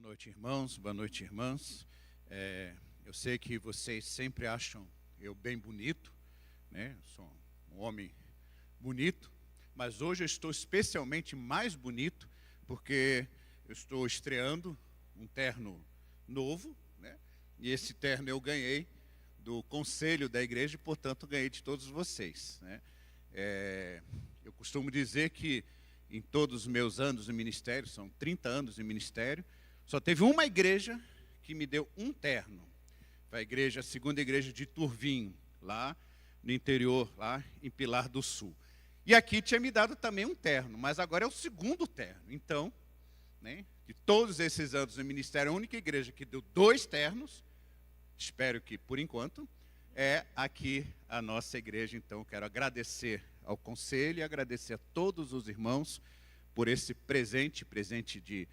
Boa noite, irmãos. Boa noite, irmãs. Eu sei que vocês sempre acham eu bem bonito, né? Sou um homem bonito, mas hoje eu estou especialmente mais bonito porque eu estou estreando um terno novo, né? E esse terno eu ganhei do conselho da igreja e, portanto, ganhei de todos vocês, né? Eu costumo dizer que em todos os meus anos de ministério, são 30 anos de ministério, só teve uma igreja que me deu um terno. Foi a segunda igreja de Turvinho, lá no interior, lá em Pilar do Sul. E aqui tinha me dado também um terno, mas agora é o segundo terno. Então, né, de todos esses anos no ministério, a única igreja que deu 2 ternos, espero que por enquanto, é aqui a nossa igreja. Então, quero agradecer ao conselho e agradecer a todos os irmãos por esse presente de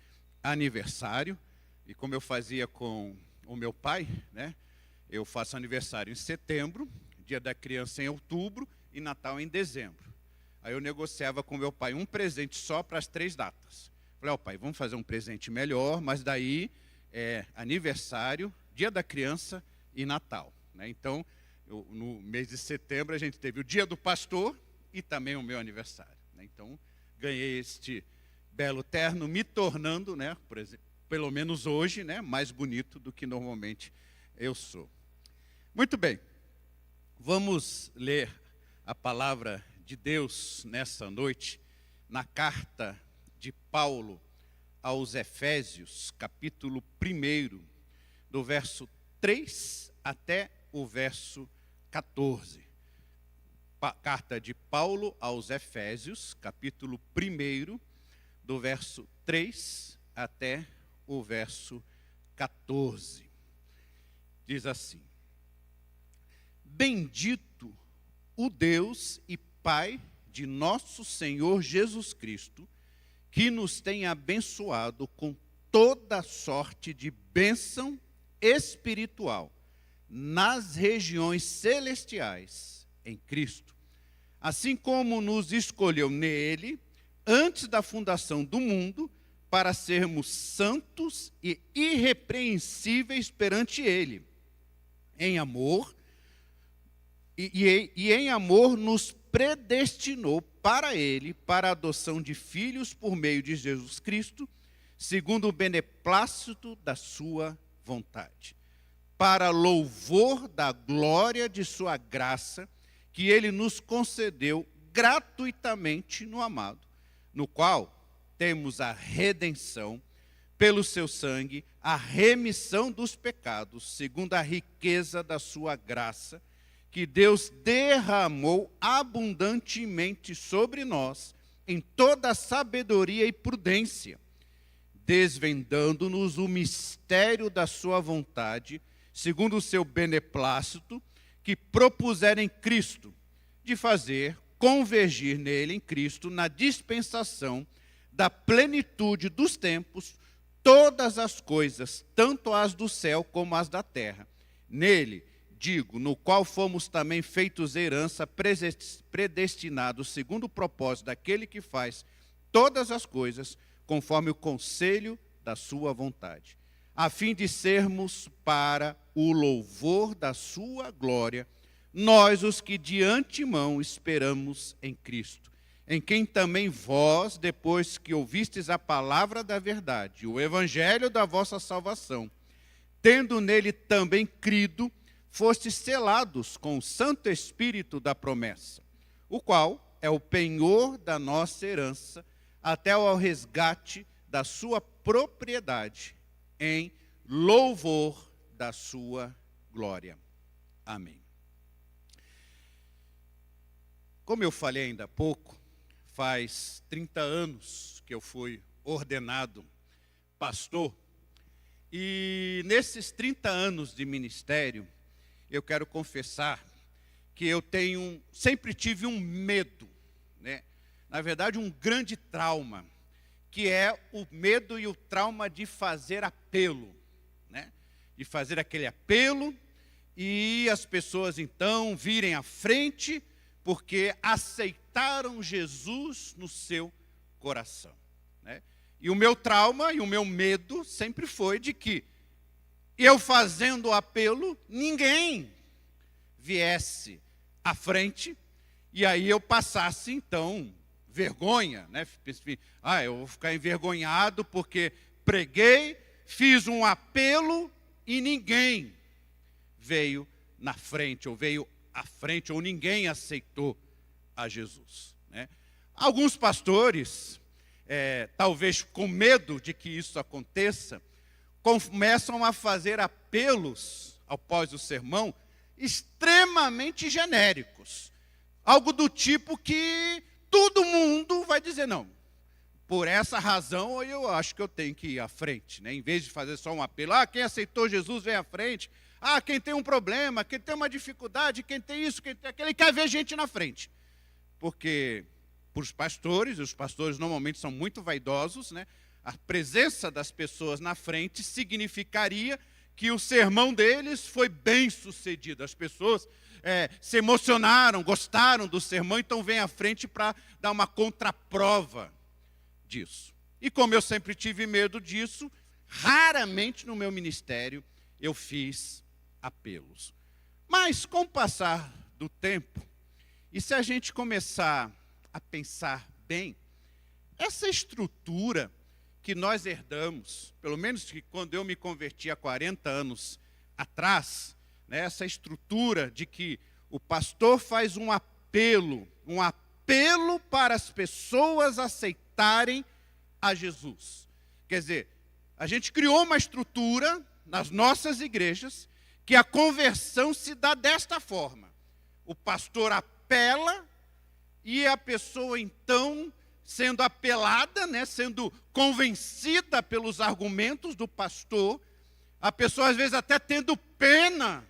aniversário. E como eu fazia com o meu pai, né? Eu faço aniversário em setembro, Dia da Criança em outubro e Natal em dezembro. Aí eu negociava com meu pai um presente só para as 3 datas. Falei, ó, pai, vamos fazer um presente melhor, mas daí é aniversário, Dia da Criança e Natal, né? Então, no mês de setembro a gente teve o Dia do Pastor e também o meu aniversário, né? Então, ganhei este belo terno, me tornando, né, por exemplo, pelo menos hoje, né, mais bonito do que normalmente eu sou. Muito bem, vamos ler a palavra de Deus nessa noite, na carta de Paulo aos Efésios, capítulo 1, do verso 3 até o verso 14. Carta de Paulo aos Efésios, capítulo 1, do verso 3 até o verso 14. Diz assim: Bendito o Deus e Pai de nosso Senhor Jesus Cristo, que nos tem abençoado com toda sorte de bênção espiritual nas regiões celestiais em Cristo, assim como nos escolheu nele antes da fundação do mundo, para sermos santos e irrepreensíveis perante ele. Em amor, e em amor nos predestinou para ele, para a adoção de filhos por meio de Jesus Cristo, segundo o beneplácito da sua vontade, para louvor da glória de sua graça, que ele nos concedeu gratuitamente no amado, no qual temos a redenção pelo seu sangue, a remissão dos pecados, segundo a riqueza da sua graça, que Deus derramou abundantemente sobre nós, em toda sabedoria e prudência, desvendando-nos o mistério da sua vontade, segundo o seu beneplácito, que propusera em Cristo, de fazer convergir nele, em Cristo, na dispensação da plenitude dos tempos, todas as coisas, tanto as do céu como as da terra. Nele, digo, no qual fomos também feitos herança, predestinados segundo o propósito daquele que faz todas as coisas, conforme o conselho da sua vontade, a fim de sermos para o louvor da sua glória, nós os que de antemão esperamos em Cristo, em quem também vós, depois que ouvistes a palavra da verdade, o evangelho da vossa salvação, tendo nele também crido, fostes selados com o Santo Espírito da promessa, o qual é o penhor da nossa herança, até ao resgate da sua propriedade, em louvor da sua glória. Amém. Como eu falei ainda há pouco, faz 30 anos que eu fui ordenado pastor, e nesses 30 anos de ministério, eu quero confessar que eu sempre tive um medo, né? Na verdade, um grande trauma, que é o medo e o trauma de fazer apelo, né? De fazer aquele apelo e as pessoas então virem à frente porque aceitaram Jesus no seu coração, né? E o meu trauma e o meu medo sempre foi de que eu fazendo o apelo, ninguém viesse à frente e aí eu passasse, então, vergonha, né? Eu vou ficar envergonhado porque preguei, fiz um apelo e ninguém veio na frente, ou veio à frente, ou ninguém aceitou a Jesus, né? Alguns pastores, talvez com medo de que isso aconteça, começam a fazer apelos após o sermão extremamente genéricos. Algo do tipo que todo mundo vai dizer, não, por essa razão eu acho que eu tenho que ir à frente, né? Em vez de fazer só um apelo, quem aceitou Jesus vem à frente, quem tem um problema, quem tem uma dificuldade, quem tem isso, quem tem aquilo, ele quer ver gente na frente. Porque para os pastores normalmente são muito vaidosos, né? A presença das pessoas na frente significaria que o sermão deles foi bem sucedido. As pessoas se emocionaram, gostaram do sermão, então vem à frente para dar uma contraprova disso. E como eu sempre tive medo disso, raramente no meu ministério eu fiz apelos. Mas com o passar do tempo, e se a gente começar a pensar bem, essa estrutura que nós herdamos, pelo menos que quando eu me converti há 40 anos atrás, né, essa estrutura de que o pastor faz um apelo para as pessoas aceitarem a Jesus. Quer dizer, a gente criou uma estrutura nas nossas igrejas que a conversão se dá desta forma. O pastor apela e a pessoa então, sendo apelada, né, sendo convencida pelos argumentos do pastor, a pessoa às vezes até tendo pena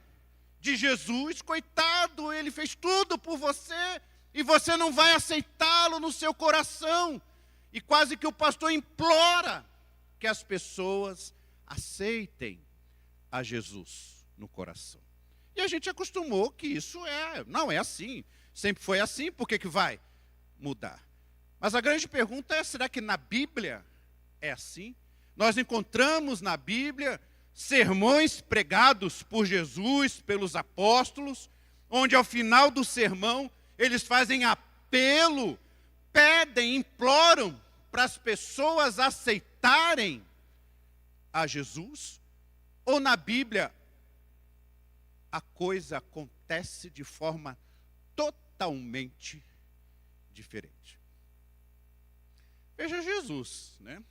de Jesus, coitado, ele fez tudo por você e você não vai aceitá-lo no seu coração. E quase que o pastor implora que as pessoas aceitem a Jesus no coração. E a gente acostumou que isso não é assim, sempre foi assim, por que vai mudar? Mas a grande pergunta é, será que na Bíblia é assim? Nós encontramos na Bíblia sermões pregados por Jesus, pelos apóstolos, onde ao final do sermão eles fazem apelo, pedem, imploram para as pessoas aceitarem a Jesus? Ou na Bíblia a coisa acontece de forma totalmente diferente? Veja Jesus, né?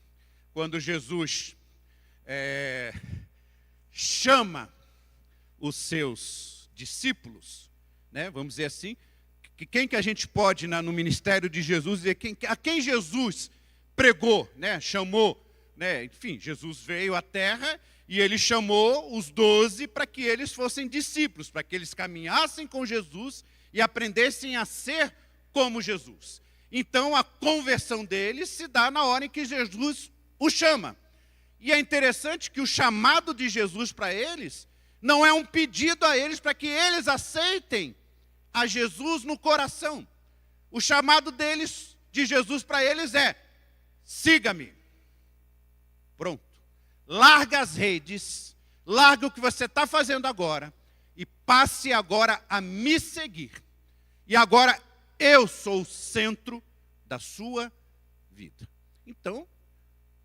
Quando Jesus chama os seus discípulos, né? Vamos dizer assim, quem que a gente pode no ministério de Jesus dizer a quem Jesus pregou, né? Chamou, né? Enfim, Jesus veio à terra e ele chamou os 12 para que eles fossem discípulos, para que eles caminhassem com Jesus e aprendessem a ser como Jesus. Então, a conversão deles se dá na hora em que Jesus os chama. E é interessante que o chamado de Jesus para eles não é um pedido a eles para que eles aceitem a Jesus no coração. O chamado de Jesus para eles é: siga-me. Pronto. Larga as redes, larga o que você está fazendo agora e passe agora a me seguir. E agora eu sou o centro da sua vida. Então,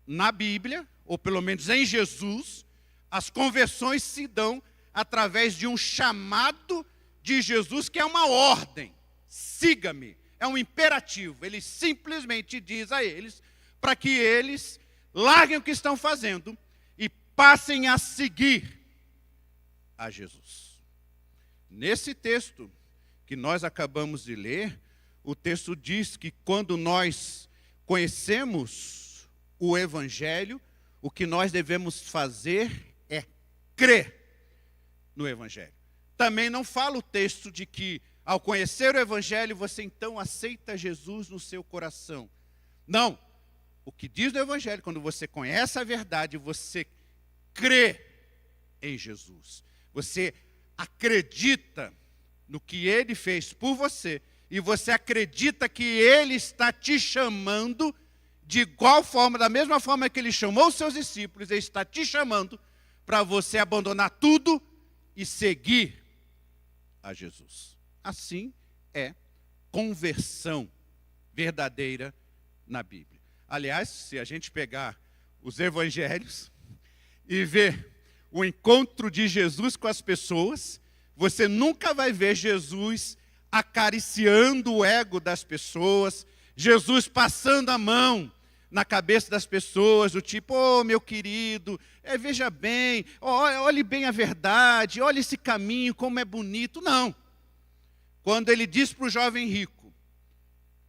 na Bíblia, ou pelo menos em Jesus, as conversões se dão através de um chamado de Jesus, que é uma ordem. Siga-me. É um imperativo. Ele simplesmente diz a eles para que eles larguem o que estão fazendo e passem a seguir a Jesus. Nesse texto que nós acabamos de ler, o texto diz que quando nós conhecemos o Evangelho, o que nós devemos fazer é crer no Evangelho. Também não fala o texto de que, ao conhecer o Evangelho, você então aceita Jesus no seu coração. Não. O que diz no Evangelho, quando você conhece a verdade, você crê em Jesus. Você acredita no que Ele fez por você. E você acredita que Ele está te chamando de igual forma, da mesma forma que ele chamou os seus discípulos, ele está te chamando para você abandonar tudo e seguir a Jesus. Assim é conversão verdadeira na Bíblia. Aliás, se a gente pegar os evangelhos e ver o encontro de Jesus com as pessoas, você nunca vai ver Jesus acariciando o ego das pessoas, Jesus passando a mão na cabeça das pessoas, do tipo, oh, meu querido, veja bem, olhe bem a verdade, olhe esse caminho, como é bonito. Não. Quando ele diz para o jovem rico,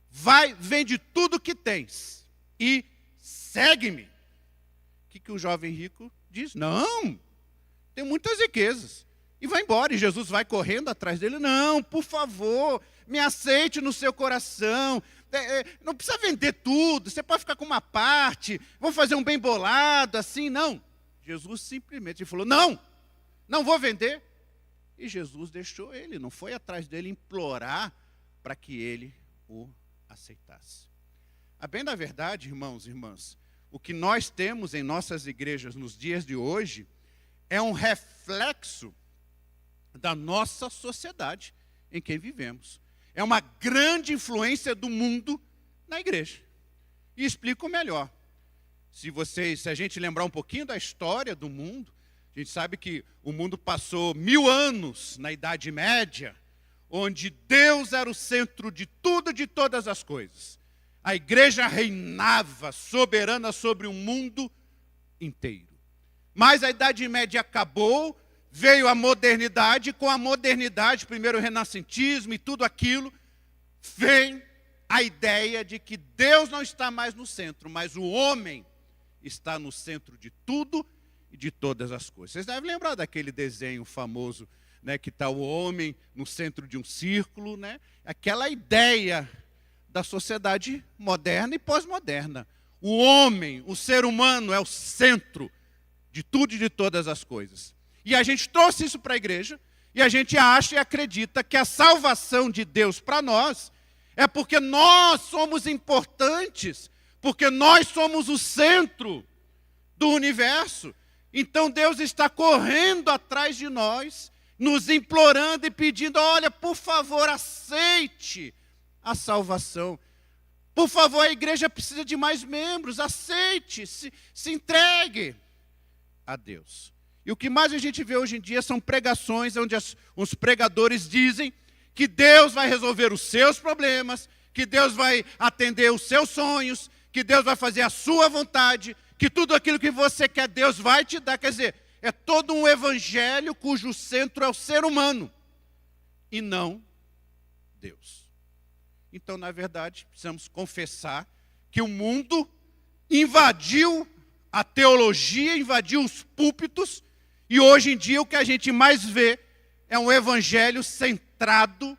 vai, vende tudo que tens e segue-me. O que o jovem rico diz? Não, tem muitas riquezas. E vai embora, e Jesus vai correndo atrás dele. Não, por favor, me aceite no seu coração. Não precisa vender tudo, você pode ficar com uma parte, vamos fazer um bem bolado, assim, não. Jesus simplesmente falou, não vou vender. E Jesus deixou ele, não foi atrás dele implorar para que ele o aceitasse. A bem da verdade, irmãos e irmãs, o que nós temos em nossas igrejas nos dias de hoje é um reflexo da nossa sociedade em que vivemos. É uma grande influência do mundo na igreja. E explico melhor. Se a gente lembrar um pouquinho da história do mundo, a gente sabe que o mundo passou 1000 anos na Idade Média, onde Deus era o centro de tudo e de todas as coisas. A igreja reinava soberana sobre o mundo inteiro. Mas a Idade Média acabou, veio a modernidade, com a modernidade, primeiro o renascentismo e tudo aquilo, vem a ideia de que Deus não está mais no centro, mas o homem está no centro de tudo e de todas as coisas. Vocês devem lembrar daquele desenho famoso, né, que está o homem no centro de um círculo, né? Aquela ideia da sociedade moderna e pós-moderna. O homem, o ser humano é o centro de tudo e de todas as coisas. E a gente trouxe isso para a igreja, e a gente acha e acredita que a salvação de Deus para nós é porque nós somos importantes, porque nós somos o centro do universo. Então Deus está correndo atrás de nós, nos implorando e pedindo, olha, por favor, aceite a salvação. Por favor, a igreja precisa de mais membros, aceite, se entregue a Deus. E o que mais a gente vê hoje em dia são pregações onde os pregadores dizem que Deus vai resolver os seus problemas, que Deus vai atender os seus sonhos, que Deus vai fazer a sua vontade, que tudo aquilo que você quer, Deus vai te dar. Quer dizer, é todo um evangelho cujo centro é o ser humano e não Deus. Então, na verdade, precisamos confessar que o mundo invadiu a teologia, invadiu os púlpitos, e hoje em dia o que a gente mais vê é um evangelho centrado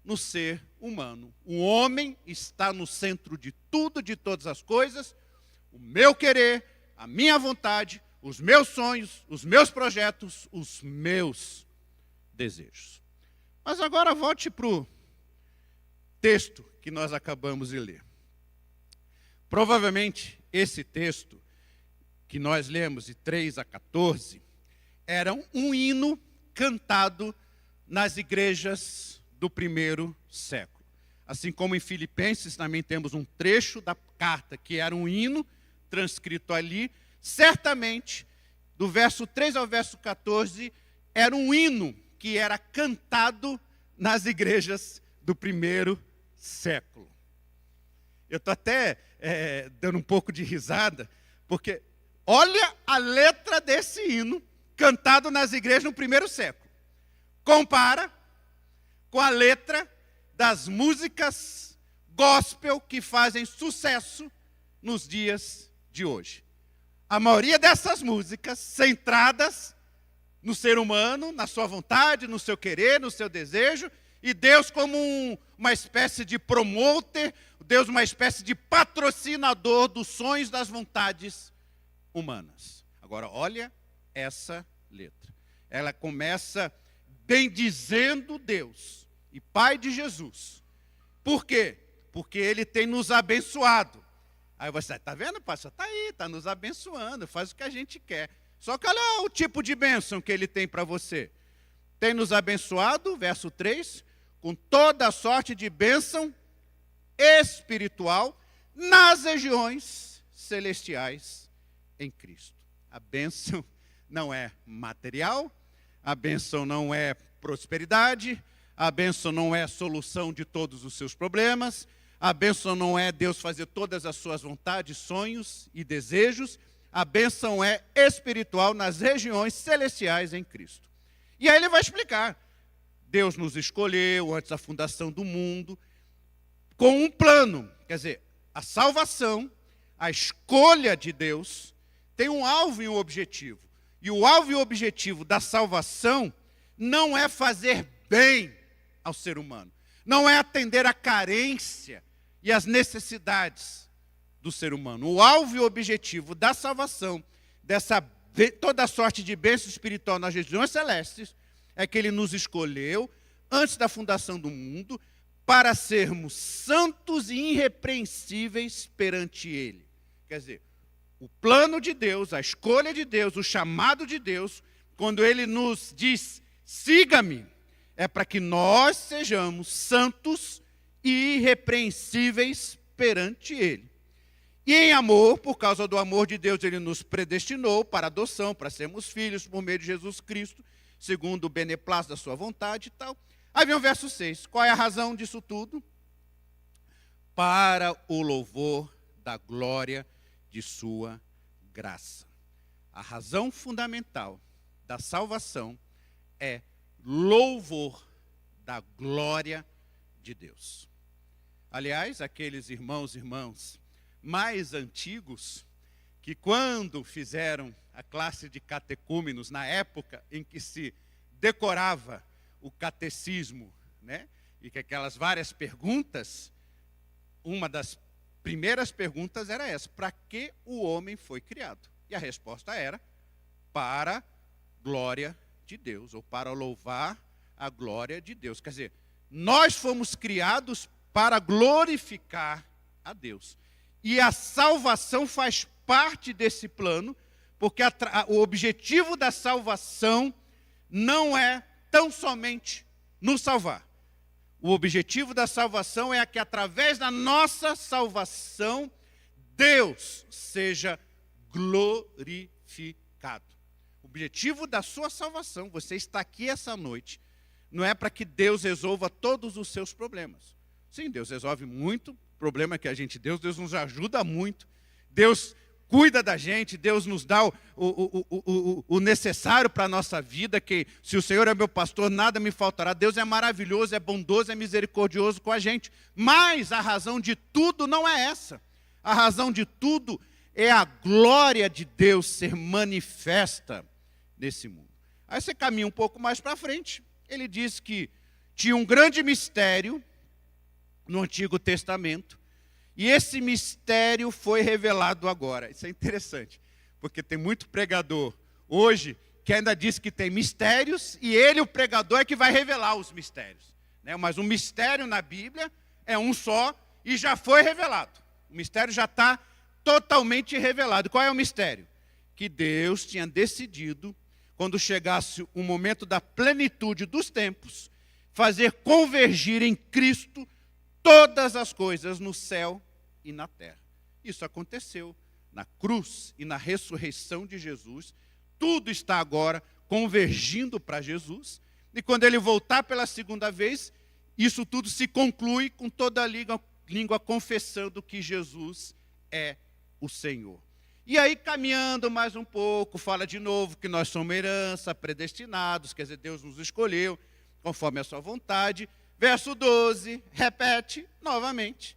no ser humano. O homem está no centro de tudo, de todas as coisas. O meu querer, a minha vontade, os meus sonhos, os meus projetos, os meus desejos. Mas agora volte para o texto que nós acabamos de ler. Provavelmente esse texto que nós lemos de 3 a 14 era um hino cantado nas igrejas do primeiro século. Assim como em Filipenses também temos um trecho da carta que era um hino transcrito ali, certamente do verso 3 ao verso 14 era um hino que era cantado nas igrejas do primeiro século. Eu estou até dando um pouco de risada, porque olha a letra desse hino cantado nas igrejas no primeiro século. Compara com a letra das músicas gospel que fazem sucesso nos dias de hoje. A maioria dessas músicas centradas no ser humano, na sua vontade, no seu querer, no seu desejo, e Deus como uma espécie de promoter, Deus uma espécie de patrocinador dos sonhos, das vontades humanas. Agora, olha essa letra. Ela começa bendizendo Deus e Pai de Jesus. Por quê? Porque Ele tem nos abençoado. Aí você está vendo, pastor? Está aí, está nos abençoando, faz o que a gente quer. Só que olha o tipo de bênção que ele tem para você. Tem nos abençoado, verso 3, com toda sorte de bênção espiritual nas regiões celestiais em Cristo. A bênção não é material, a bênção não é prosperidade, a bênção não é a solução de todos os seus problemas, a bênção não é Deus fazer todas as suas vontades, sonhos e desejos, a bênção é espiritual nas regiões celestiais em Cristo. E aí ele vai explicar. Deus nos escolheu antes da fundação do mundo, com um plano, quer dizer, a salvação, a escolha de Deus, tem um alvo e um objetivo. E o alvo e o objetivo da salvação não é fazer bem ao ser humano, não é atender a carência e as necessidades do ser humano. O alvo e o objetivo da salvação, toda sorte de bênção espiritual nas regiões celestes, é que ele nos escolheu antes da fundação do mundo para sermos santos e irrepreensíveis perante ele. Quer dizer, o plano de Deus, a escolha de Deus, o chamado de Deus, quando ele nos diz, siga-me, é para que nós sejamos santos e irrepreensíveis perante ele. E em amor, por causa do amor de Deus, ele nos predestinou para adoção, para sermos filhos por meio de Jesus Cristo, segundo o beneplácito da sua vontade e tal. Aí vem o verso 6. Qual é a razão disso tudo? Para o louvor da glória de sua graça. A razão fundamental da salvação é louvor da glória de Deus. Aliás, aqueles irmãos e irmãs mais antigos, que quando fizeram a classe de catecúmenos, na época em que se decorava o catecismo, né? E que aquelas várias perguntas, uma das primeiras perguntas era essa: para que o homem foi criado? E a resposta era: para a glória de Deus, ou para louvar a glória de Deus. Quer dizer, nós fomos criados para glorificar a Deus. E a salvação faz parte desse plano, porque o objetivo da salvação não é tão somente nos salvar. O objetivo da salvação é que através da nossa salvação, Deus seja glorificado. O objetivo da sua salvação, você está aqui essa noite, não é para que Deus resolva todos os seus problemas. Sim, Deus resolve muito problema que a gente tem, Deus nos ajuda muito, Deus cuida da gente, Deus nos dá o necessário para a nossa vida, que se o Senhor é meu pastor, nada me faltará. Deus é maravilhoso, é bondoso, é misericordioso com a gente. Mas a razão de tudo não é essa. A razão de tudo é a glória de Deus ser manifesta nesse mundo. Aí você caminha um pouco mais para frente, ele diz que tinha um grande mistério no Antigo Testamento, e esse mistério foi revelado agora. Isso é interessante, porque tem muito pregador hoje que ainda diz que tem mistérios, e ele, o pregador, é que vai revelar os mistérios, né? Mas o mistério na Bíblia é um só e já foi revelado. O mistério já está totalmente revelado. Qual é o mistério? Que Deus tinha decidido, quando chegasse o momento da plenitude dos tempos, fazer convergir em Cristo todas as coisas no céu e na terra. Isso aconteceu na cruz e na ressurreição de Jesus. Tudo está agora convergindo para Jesus. E quando ele voltar pela segunda vez, isso tudo se conclui com toda a língua confessando que Jesus é o Senhor. E aí, caminhando mais um pouco, fala de novo que nós somos herança, predestinados, quer dizer, Deus nos escolheu conforme a sua vontade. Verso 12, repete novamente: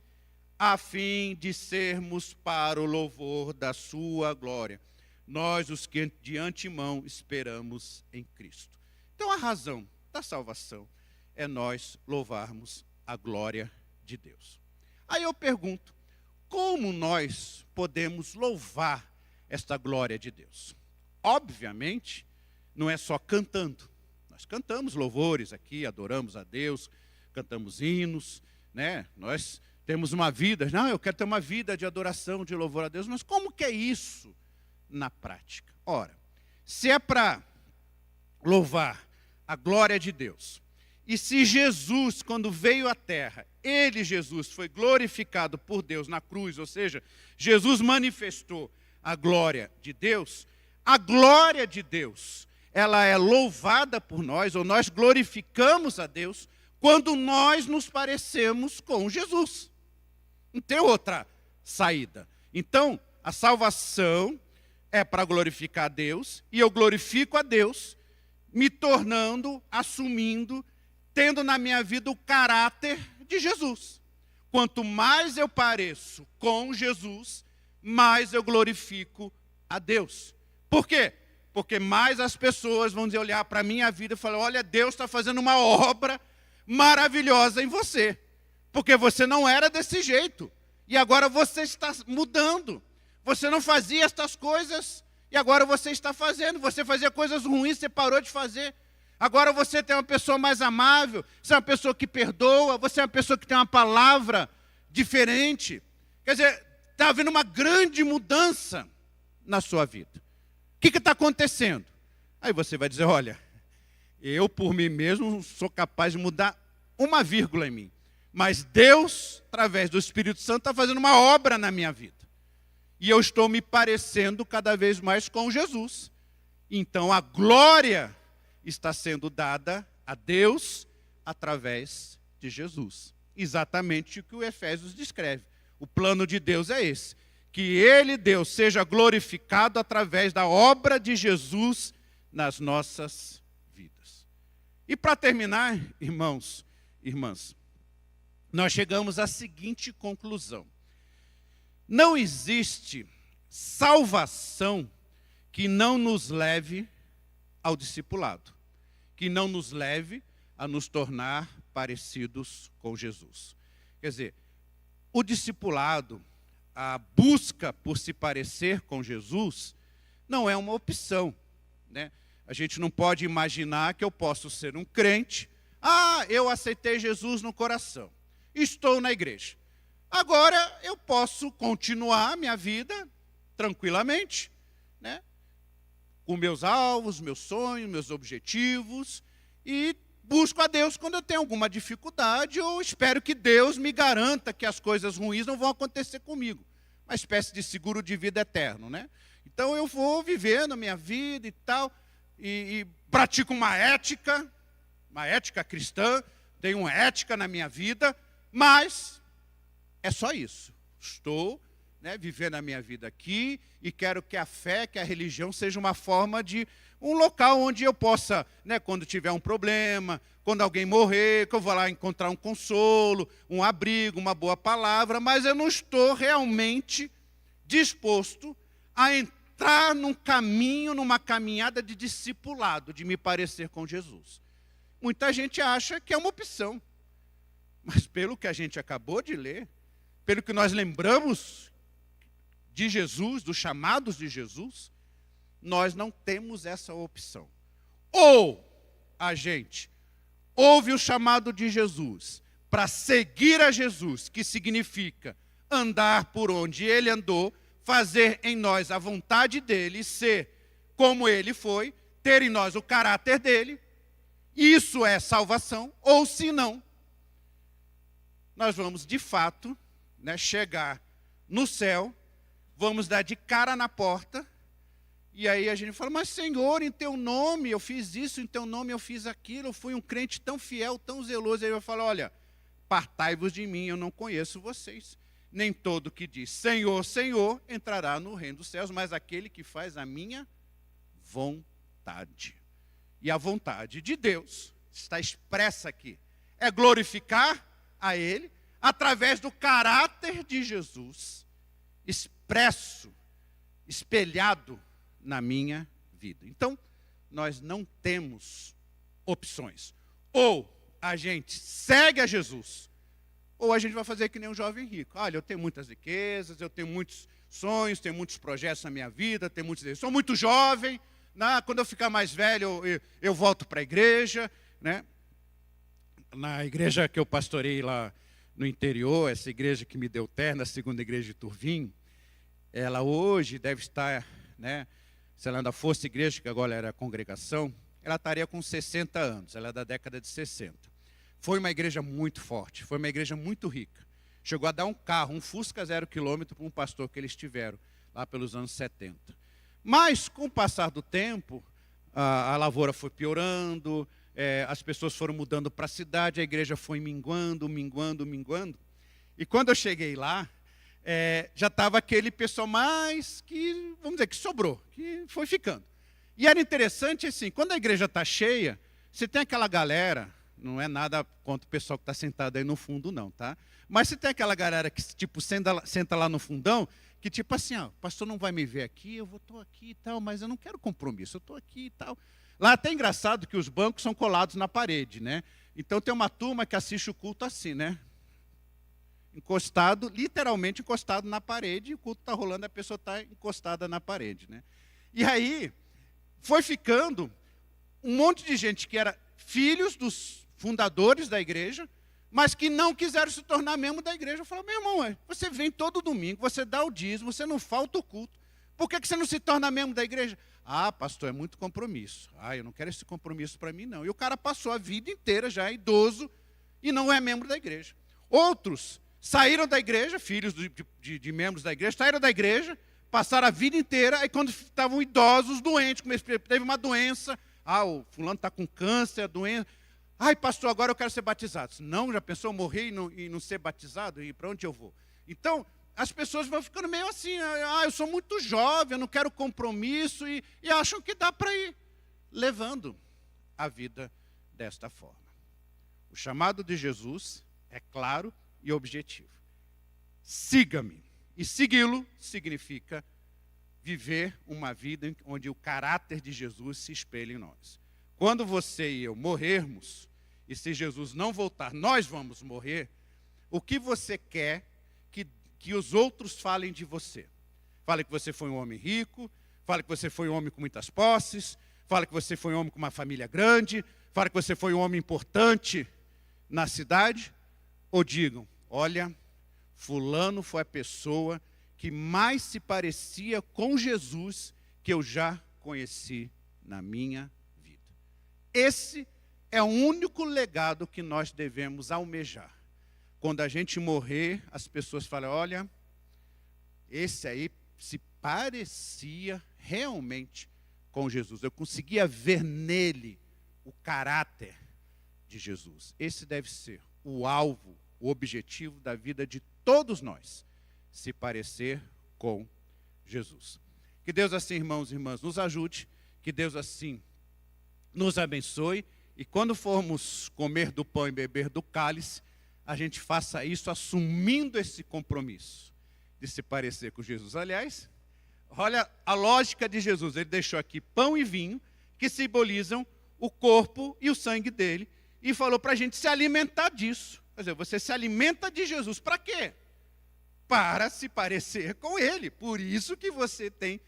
a fim de sermos para o louvor da sua glória, nós os que de antemão esperamos em Cristo. Então a razão da salvação é nós louvarmos a glória de Deus. Aí eu pergunto, como nós podemos louvar esta glória de Deus? Obviamente, não é só cantando. Nós cantamos louvores aqui, adoramos a Deus, cantamos hinos, né? Nós temos uma vida, não, eu quero ter uma vida de adoração, de louvor a Deus, mas como que é isso na prática? Ora, se é para louvar a glória de Deus, e se Jesus, quando veio à terra, ele, Jesus, foi glorificado por Deus na cruz, ou seja, Jesus manifestou a glória de Deus, a glória de Deus, ela é louvada por nós, ou nós glorificamos a Deus, quando nós nos parecemos com Jesus. Não tem outra saída. Então, a salvação é para glorificar a Deus, e eu glorifico a Deus, me tornando, assumindo, tendo na minha vida o caráter de Jesus. Quanto mais eu pareço com Jesus, mais eu glorifico a Deus. Por quê? Porque mais as pessoas vão olhar para a minha vida e falar, olha, Deus está fazendo uma obra maravilhosa em você. Porque você não era desse jeito. E agora você está mudando. Você não fazia estas coisas e agora você está fazendo. Você fazia coisas ruins, você parou de fazer. Agora você tem uma pessoa mais amável, você é uma pessoa que perdoa, você é uma pessoa que tem uma palavra diferente. Quer dizer, está havendo uma grande mudança na sua vida. O que está acontecendo? Aí você vai dizer, olha, eu por mim mesmo sou capaz de mudar uma vírgula em mim. Mas Deus, através do Espírito Santo, está fazendo uma obra na minha vida. E eu estou me parecendo cada vez mais com Jesus. Então a glória está sendo dada a Deus através de Jesus. Exatamente o que o Efésios descreve. O plano de Deus é esse. Que Ele, Deus, seja glorificado através da obra de Jesus nas nossas vidas. E para terminar, irmãos, irmãs, nós chegamos à seguinte conclusão. Não existe salvação que não nos leve ao discipulado, que não nos leve a nos tornar parecidos com Jesus. Quer dizer, o discipulado, a busca por se parecer com Jesus, não é uma opção, né? A gente não pode imaginar que eu posso ser um crente, eu aceitei Jesus no coração, estou na igreja. Agora eu posso continuar a minha vida tranquilamente, né? Com meus alvos, meus sonhos, meus objetivos, e busco a Deus quando eu tenho alguma dificuldade, ou espero que Deus me garanta que as coisas ruins não vão acontecer comigo. Uma espécie de seguro de vida eterno, né? Então eu vou vivendo a minha vida e tal, e pratico uma ética cristã, tenho uma ética na minha vida, mas é só isso. Estou, né, vivendo a minha vida aqui e quero que a fé, que a religião seja uma forma de um local onde eu possa, né, quando tiver um problema, quando alguém morrer, que eu vou lá encontrar um consolo, um abrigo, uma boa palavra, mas eu não estou realmente disposto a entrar num caminho, numa caminhada de discipulado, de me parecer com Jesus. Muita gente acha que é uma opção, mas pelo que a gente acabou de ler, pelo que nós lembramos de Jesus, dos chamados de Jesus, nós não temos essa opção. Ou a gente ouve o chamado de Jesus para seguir a Jesus, que significa andar por onde ele andou, fazer em nós a vontade dele, ser como ele foi, ter em nós o caráter dele, isso é salvação, ou se não, nós vamos de fato, né, chegar no céu, vamos dar de cara na porta, e aí a gente fala, mas Senhor, em teu nome eu fiz isso, em teu nome eu fiz aquilo, eu fui um crente tão fiel, tão zeloso. Aí eu falo, olha, partai-vos de mim, eu não conheço vocês. Nem todo que diz Senhor, Senhor, entrará no reino dos céus, mas aquele que faz a minha vontade. E a vontade de Deus está expressa aqui. É glorificar a Ele através do caráter de Jesus, expresso, espelhado na minha vida. Então, nós não temos opções. Ou a gente segue a Jesus, ou a gente vai fazer que nem um jovem rico. Olha, eu tenho muitas riquezas, eu tenho muitos sonhos, tenho muitos projetos na minha vida, tenho muitos desejos. Sou muito jovem, né? Quando eu ficar mais velho, eu volto para a igreja, né? Na igreja que eu pastorei lá no interior, essa igreja que me deu terra, a segunda igreja de Turvim, ela hoje deve estar, né, se ela ainda fosse igreja, que agora era congregação, ela estaria com 60 anos, ela é da década de 60. Foi uma igreja muito forte, foi uma igreja muito rica. Chegou a dar um carro, um Fusca 0 km para um pastor que eles tiveram, lá pelos anos 70. Mas, com o passar do tempo, a lavoura foi piorando, as pessoas foram mudando para a cidade, a igreja foi minguando. E quando eu cheguei lá, já estava aquele pessoal mais que, vamos dizer, que sobrou, que foi ficando. E era interessante assim, quando a igreja está cheia, você tem aquela galera, não é nada contra o pessoal que está sentado aí no fundo não, tá? Mas você tem aquela galera que tipo senta lá no fundão, que tipo assim, ó, o pastor não vai me ver aqui, eu estou aqui e tal, mas eu não quero compromisso, eu estou aqui e tal. Lá até é engraçado que os bancos são colados na parede, né? Então tem uma turma que assiste o culto assim, né? Encostado, literalmente encostado na parede, e o culto está rolando, a pessoa está encostada na parede, né? E aí, foi ficando um monte de gente que era filhos dos fundadores da igreja, mas que não quiseram se tornar membro da igreja. Eu falo, meu irmão, você vem todo domingo, você dá o dízimo, você não falta o culto. Por que você não se torna membro da igreja? Ah, pastor, é muito compromisso. Ah, eu não quero esse compromisso para mim, não. E o cara passou a vida inteira já idoso e não é membro da igreja. Outros saíram da igreja, filhos de membros da igreja, saíram da igreja, passaram a vida inteira, aí quando estavam idosos, doentes, teve uma doença, o fulano está com câncer, doença. Ai, pastor, agora eu quero ser batizado. Não, já pensou morrer e não ser batizado? E para onde eu vou? Então, as pessoas vão ficando meio assim, eu sou muito jovem, eu não quero compromisso, e acham que dá para ir levando a vida desta forma. O chamado de Jesus é claro e objetivo. Siga-me. E segui-lo significa viver uma vida onde o caráter de Jesus se espelha em nós. Quando você e eu morrermos, e se Jesus não voltar, nós vamos morrer, o que você quer que os outros falem de você? Fale que você foi um homem rico, fale que você foi um homem com muitas posses, fale que você foi um homem com uma família grande, fale que você foi um homem importante na cidade, ou digam, olha, fulano foi a pessoa que mais se parecia com Jesus que eu já conheci na minha vida. Esse é o único legado que nós devemos almejar. Quando a gente morrer, as pessoas falam, olha, esse aí se parecia realmente com Jesus. Eu conseguia ver nele o caráter de Jesus. Esse deve ser o alvo, o objetivo da vida de todos nós, se parecer com Jesus. Que Deus assim, irmãos e irmãs, nos ajude, que Deus assim nos abençoe, e quando formos comer do pão e beber do cálice, a gente faça isso assumindo esse compromisso de se parecer com Jesus. Aliás, olha a lógica de Jesus, ele deixou aqui pão e vinho, que simbolizam o corpo e o sangue dele, e falou para a gente se alimentar disso. Quer dizer, você se alimenta de Jesus, para quê? Para se parecer com ele. Por isso que você tem,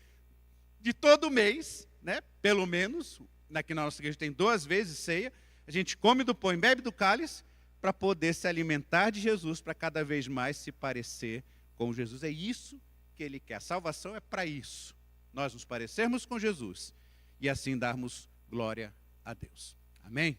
de todo mês, né, pelo menos, aqui na nossa igreja tem 2 vezes ceia, a gente come do pão e bebe do cálice, para poder se alimentar de Jesus, para cada vez mais se parecer com Jesus. É isso que ele quer. A salvação é para isso. Nós nos parecermos com Jesus e assim darmos glória a Deus. Amém?